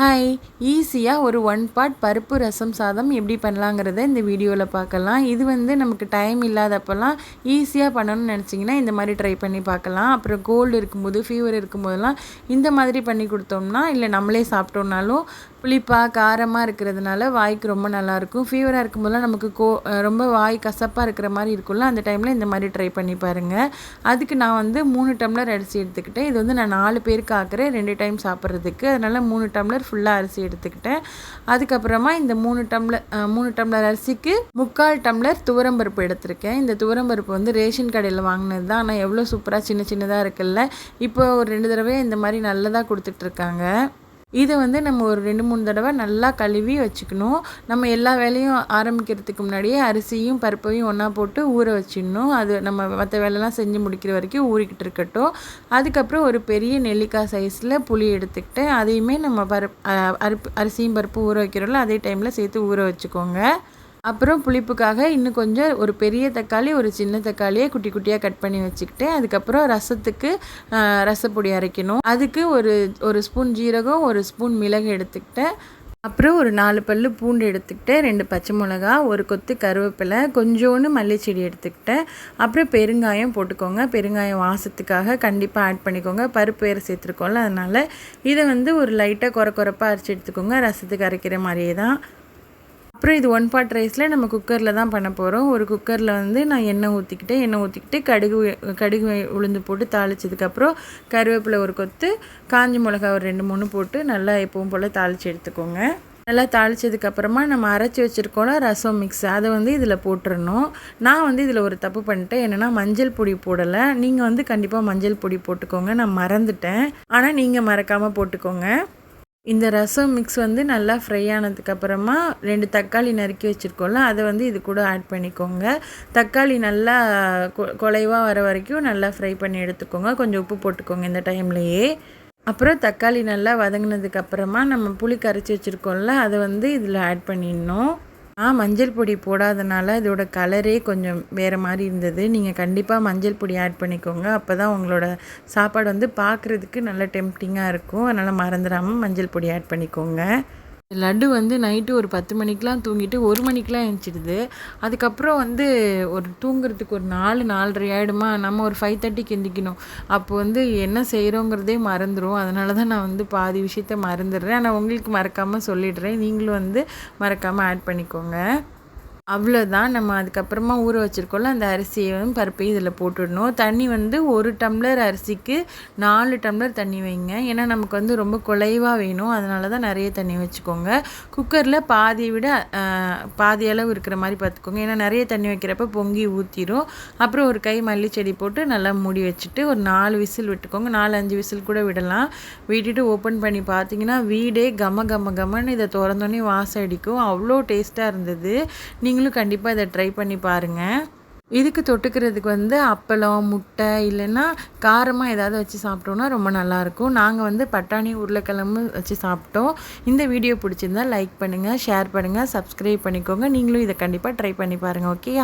Hi, ஈஸியாக ஒரு one part பருப்பு ரசம் சாதம் எப்படி பண்ணலாங்கிறத இந்த வீடியோவில் பார்க்கலாம். இது நமக்கு டைம் இல்லாதப்பெல்லாம் ஈஸியாக பண்ணணும்னு நினச்சிங்கன்னா இந்த மாதிரி ட்ரை பண்ணி பார்க்கலாம். அப்புறம் கோல்டு இருக்கும்போது, ஃபீவர் இருக்கும்போதெல்லாம் இந்த மாதிரி பண்ணி கொடுத்தோம்னா, இல்லை நம்மளே சாப்பிட்டோம்னாலும் புளிப்பாக காரமாக இருக்கிறதுனால வாய்க்கு ரொம்ப நல்லாயிருக்கும். ஃபீவராக இருக்கும்போதெல்லாம் நமக்கு ரொம்ப வாய் கசப்பாக இருக்கிற மாதிரி இருக்கும்ல, அந்த டைமில் இந்த மாதிரி ட்ரை பண்ணி பாருங்கள். அதுக்கு நான் 3 டம்ளர் அரிசி எடுத்துக்கிட்டேன். இது நான் 4 பேருக்கு ஆக்குறேன், 2 டைம் சாப்பிட்றதுக்கு. அதனால் 3 டம்ளர் ஃபுல்லாக அரிசி எடுத்துக்கிட்டேன். அதுக்கப்புறமா இந்த 3 டம்ளர் அரிசிக்கு 3/4 டம்ளர் துவரம்பருப்பு எடுத்திருக்கேன். இந்த துவரம்பருப்பு ரேஷன் கடையில் வாங்கினது தான். ஆனால் எவ்வளோ சூப்பராக சின்ன சின்னதாக இருக்குல்ல. இப்போ ஒரு 2 தடவை இந்த மாதிரி நல்லதாக கொடுத்துட்ருக்காங்க. இதை நம்ம ஒரு 2-3 தடவை நல்லா கழுவி வச்சுக்கணும். நம்ம எல்லா வேலையும் ஆரம்பிக்கிறதுக்கு முன்னாடியே அரிசியும் பருப்பையும் ஒன்றா போட்டு ஊற வச்சிடணும். அது நம்ம மற்ற வேலைலாம் செஞ்சு முடிக்கிற வரைக்கும் ஊறிக்கிட்டு இருக்கட்டும். அதுக்கப்புறம் ஒரு பெரிய நெல்லிக்காய் சைஸில் புளி எடுத்துக்கிட்டு அதையுமே நம்ம அரிசியும் பருப்பு ஊற வைக்கிறோம்ல, அதே டைமில் சேர்த்து ஊற வச்சுக்கோங்க. அப்புறம் புளிப்புக்காக இன்னும் கொஞ்சம் ஒரு பெரிய தக்காளி, ஒரு சின்ன தக்காளியை குட்டி குட்டியாக கட் பண்ணி வச்சுக்கிட்டு, அதுக்கப்புறம் ரசத்துக்கு ரசப்பொடி அரைக்கணும். அதுக்கு ஒரு ஸ்பூன் ஜீரகம், ஒரு ஸ்பூன் மிளகு எடுத்துக்கிட்டேன். அப்புறம் ஒரு 4 பல்லு பூண்டு எடுத்துக்கிட்டேன், 2 பச்சை மிளகா, ஒரு கொத்து கருவேப்பிலை, கொஞ்சோண்டு மல்லிச்செடி எடுத்துக்கிட்டேன். அப்புறம் பெருங்காயம் போட்டுக்கோங்க. பெருங்காயம் வாசத்துக்காக கண்டிப்பாக ஆட் பண்ணிக்கோங்க. பருப்பு வேறு சேர்த்துருக்கோம்ல, அதனால் இதை ஒரு லைட்டாக குறைப்பாக அரைச்சி எடுத்துக்கோங்க. ரசத்துக்கு அரைக்கிற மாதிரியே தான். அப்புறம் இது ஒன் பார்ட் ரைஸில் நம்ம குக்கரில் தான் பண்ண போகிறோம். ஒரு குக்கரில் நான் எண்ணெய் ஊற்றிக்கிட்டு கடுகு உளுந்து போட்டு தாளித்ததுக்கப்புறம் கருவேப்பிலை ஒரு கொத்து, காஞ்ச மிளகா ஒரு 2-3 போட்டு நல்லா எப்பவும் போல் தாளித்து எடுத்துக்கோங்க. நல்லா தாளித்ததுக்கப்புறமா நம்ம அரைச்சி வச்சுருக்கோம்ல ரசம் மிக்ஸ், அதை இதில் போட்டுடணும். நான் இதில் ஒரு தப்பு பண்ணிட்டேன். என்னென்னா மஞ்சள் பொடி போடலை. நீங்கள் கண்டிப்பாக மஞ்சள் பொடி போட்டுக்கோங்க. நான் மறந்துட்டேன், ஆனால் நீங்கள் மறக்காமல் போட்டுக்கோங்க. இந்த ரசம் மிக்ஸ் நல்லா ஃப்ரை ஆனதுக்கப்புறமா 2 தக்காளி நறுக்கி வச்சுருக்கோம்ல, அதை இது கூட ஆட் பண்ணிக்கோங்க. தக்காளி நல்லா குலைவாக வர வரைக்கும் நல்லா ஃப்ரை பண்ணி எடுத்துக்கோங்க. கொஞ்சம் உப்பு போட்டுக்கோங்க இந்த டைம்லையே. அப்புறம் தக்காளி நல்லா வதங்கினதுக்கப்புறமா நம்ம புளி கரைச்சி வச்சுருக்கோம்ல, அதை இதில் ஆட் பண்ணிடணும். மஞ்சள் பொடி போடாதனால இதோட கலரே கொஞ்சம் வேறு மாதிரி இருந்தது. நீங்கள் கண்டிப்பாக மஞ்சள் பொடி ஆட் பண்ணிக்கோங்க. அப்போ தான் உங்களோட சாப்பாடு பார்க்குறதுக்கு நல்ல டெம்ப்டிங்காக இருக்கும். அதனால் மறந்துடாமல் மஞ்சள் பொடி ஆட் பண்ணிக்கோங்க. லட்டு நைட்டு ஒரு 10 மணிக்கெலாம் தூங்கிட்டு 1 மணிக்கெலாம் எழுந்திரிச்சிடுது. அதுக்கப்புறம் ஒரு தூங்குறதுக்கு ஒரு 4-4:30 ஆகிடுமா. நம்ம ஒரு 5:30க்கு எந்திரிக்கணும். அப்போ என்ன செய்கிறோங்கிறதே மறந்துடும். அதனால தான் நான் பாதி விஷயத்த மறந்துடுறேன். ஆனால் உங்களுக்கு மறக்காமல் சொல்லிடுறேன். நீங்களும் மறக்காமல் ஆட் பண்ணிக்கோங்க. அவ்வளோதான். நம்ம அதுக்கப்புறமா ஊற வச்சுருக்கோம்ல, அந்த அரிசியையும் பருப்பையும் இதில் போட்டுடணும். தண்ணி 1 டம்ளர் அரிசிக்கு 4 டம்ளர் தண்ணி வைங்க. ஏன்னா நமக்கு ரொம்ப குலைவாக வேணும். அதனால தான் நிறைய தண்ணி வச்சுக்கோங்க. குக்கரில் பாதியை விட பாதி அளவு இருக்கிற மாதிரி பார்த்துக்கோங்க. ஏன்னா நிறைய தண்ணி வைக்கிறப்ப பொங்கி ஊற்றிடும். அப்புறம் ஒரு கை மல்லிச்செடி போட்டு நல்லா மூடி வச்சுட்டு ஒரு 4 விசில் விட்டுக்கோங்க. 4-5 விசில் கூட விடலாம். விட்டுட்டு ஓப்பன் பண்ணி பார்த்தீங்கன்னா வீடே கமன்னு இதை திறந்தோன்னே வாசம் அடிக்கும். அவ்வளோ டேஸ்ட்டாக இருந்தது. நீங்களும் கண்டிப்பாக இதை ட்ரை பண்ணி பாருங்கள். இதுக்கு தொட்டுக்கிறதுக்கு அப்பளம், முட்டை இல்லைன்னா காரமாக ஏதாவது வச்சு சாப்பிட்டோன்னா ரொம்ப நல்லாயிருக்கும். நாங்கள் பட்டாணி உருளைக்கிழங்கு வச்சு சாப்பிட்டோம். இந்த வீடியோ பிடிச்சிருந்தா லைக் பண்ணுங்கள், ஷேர் பண்ணுங்கள், சப்ஸ்கிரைப் பண்ணிக்கோங்க. நீங்களும் இதை கண்டிப்பாக ட்ரை பண்ணி பாருங்கள். ஓகே.